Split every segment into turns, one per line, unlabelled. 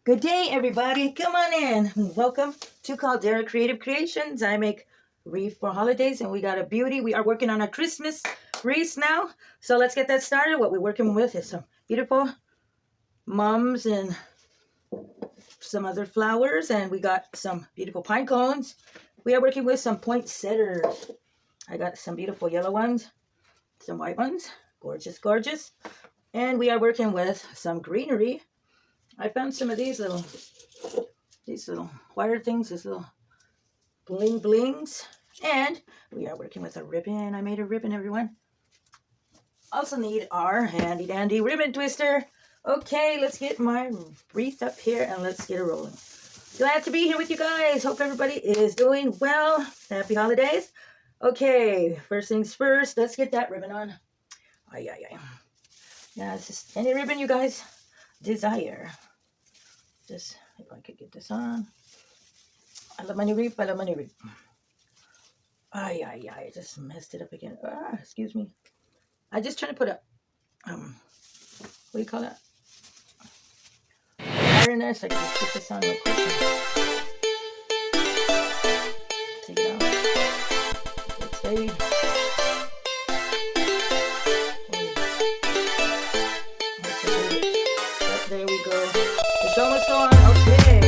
Good day, everybody. Come on in. Welcome to Caldera Creative Creations. I make wreath for holidays, and we got a beauty. We are working on a Christmas wreath now. So let's get that started. What we're working with is some beautiful mums and some other flowers, and we got some beautiful pine cones. We are working with some poinsettias. I got some beautiful yellow ones, some white ones. Gorgeous, gorgeous. And we are working with some greenery. I found some of these little wire things, these little bling blings. And we are working with a ribbon. I made a ribbon, everyone. Also need our handy dandy ribbon twister. Okay, let's get my wreath up here and let's get it rolling. Glad to be here with you guys. Hope everybody is doing well. Happy holidays. Okay, first things first, let's get that ribbon on. Ay. Yeah, it's just any ribbon you guys desire. Just if I could get this on. I love my new wreath. Ay, I just messed it up again. Excuse me. I just trying to put a what do you call that? Wire in there so I can just put this on real quick. Take it out. It's steady. There we go. The show must go on. Okay.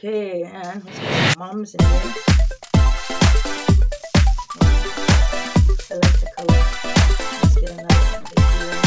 Okay, and let's get some mums in here. I like the color. Let's get another one here.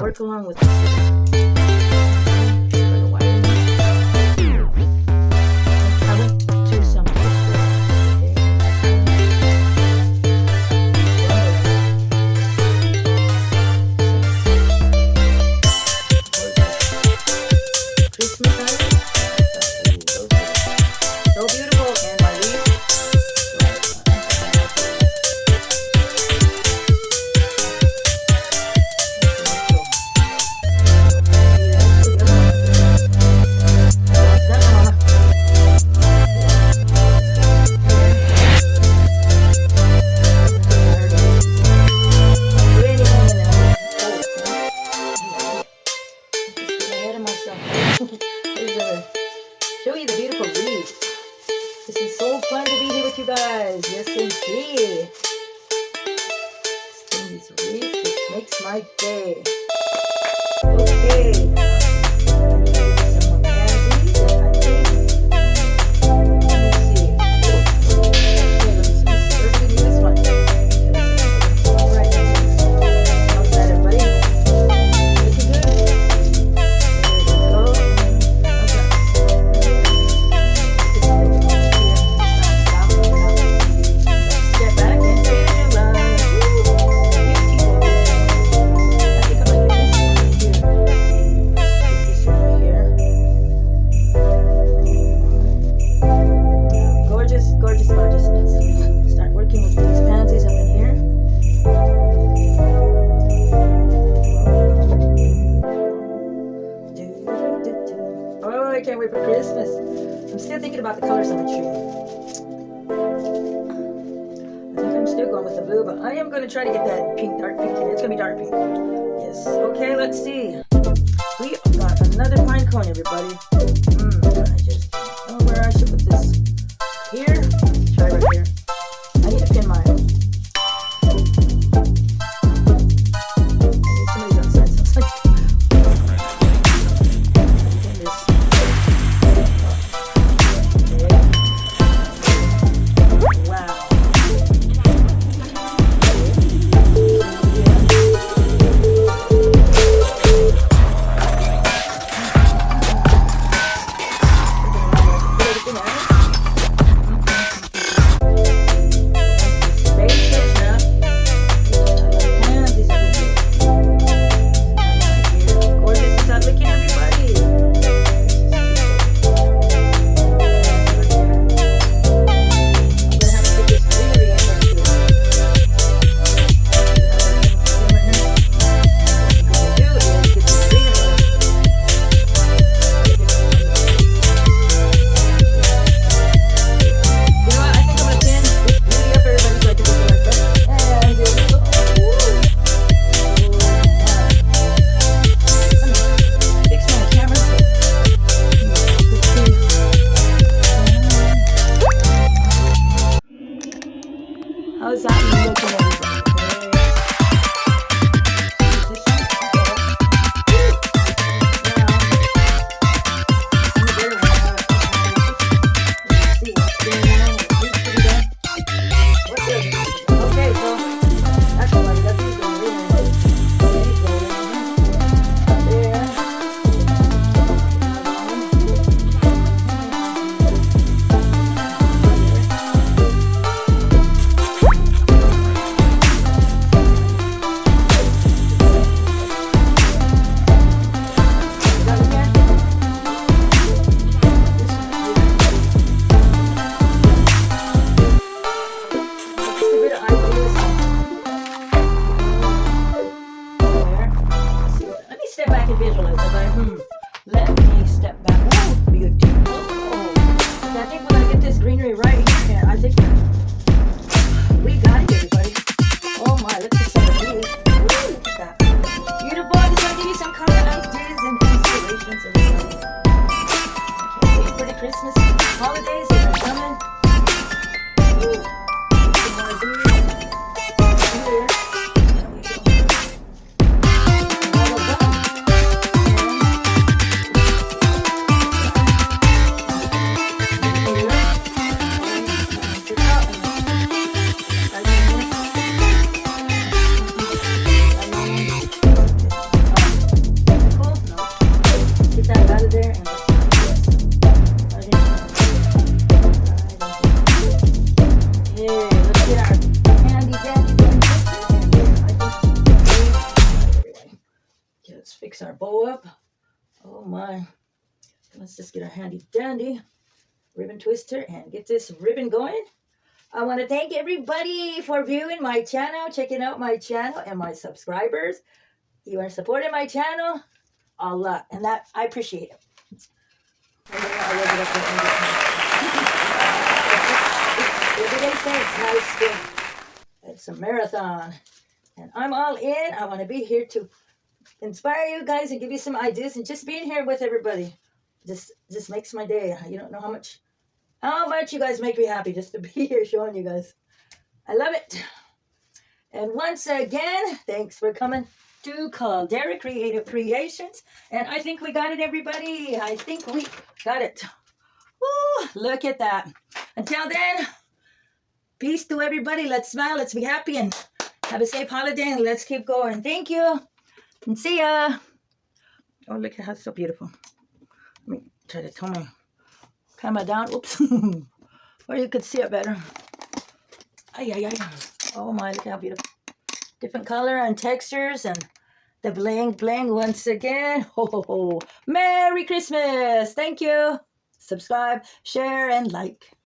Work along with this. Show you the beautiful wreath. This is so fun to be here with you guys. Yes, indeed. This wreath just makes my day. Okay. going with the blue, but I am going to try to get that pink, dark pink in it. It's going to be dark pink. Yes. Okay, let's see. We got another pine cone, everybody. I just don't know where I should put this. Here. Let's try right here. I need to pin mine. I need somebody's outside. Sounds like. Pin this. Okay. Wow. How's that looking, everybody? Okay, so that's all I got. Step back and visualize. Let me step back. Ooh, beautiful. Oh, I think we're gonna get this greenery right here. I think we got it, everybody. Oh my, let's just some of these. Ooh, look at that. Beautiful. I'm just gonna give you some color ideas and inspirations, everybody. Can't wait for the Christmas holidays that are coming. Ooh, some more of these. Here. Let's fix our bow up. Oh my. Let's just get our handy dandy ribbon twister and get this ribbon going. I want to thank everybody for viewing my channel, checking out my channel, and my subscribers. You are supporting my channel a lot, and that I appreciate it. It's a marathon, and I'm all in. I want to be here to inspire you guys and give you some ideas, and just being here with everybody just makes my day. You don't know how much you guys make me happy just to be here showing you guys. I love it. And once again, thanks for coming to Caldera Creative Creations. And I think we got it, everybody. I think we got it. Woo, look at that. Until then, peace to everybody. Let's smile, let's be happy, and have a safe holiday, and let's keep going. Thank you, and see ya. Oh, look at how it's so beautiful. Let me try to tone my camera down. Oops. Or you could see it better. Ay, ay, ay. Oh my, look how beautiful. Different color and textures, and the bling bling once again. Ho, ho, ho. Merry Christmas. Thank you. Subscribe, share, and like.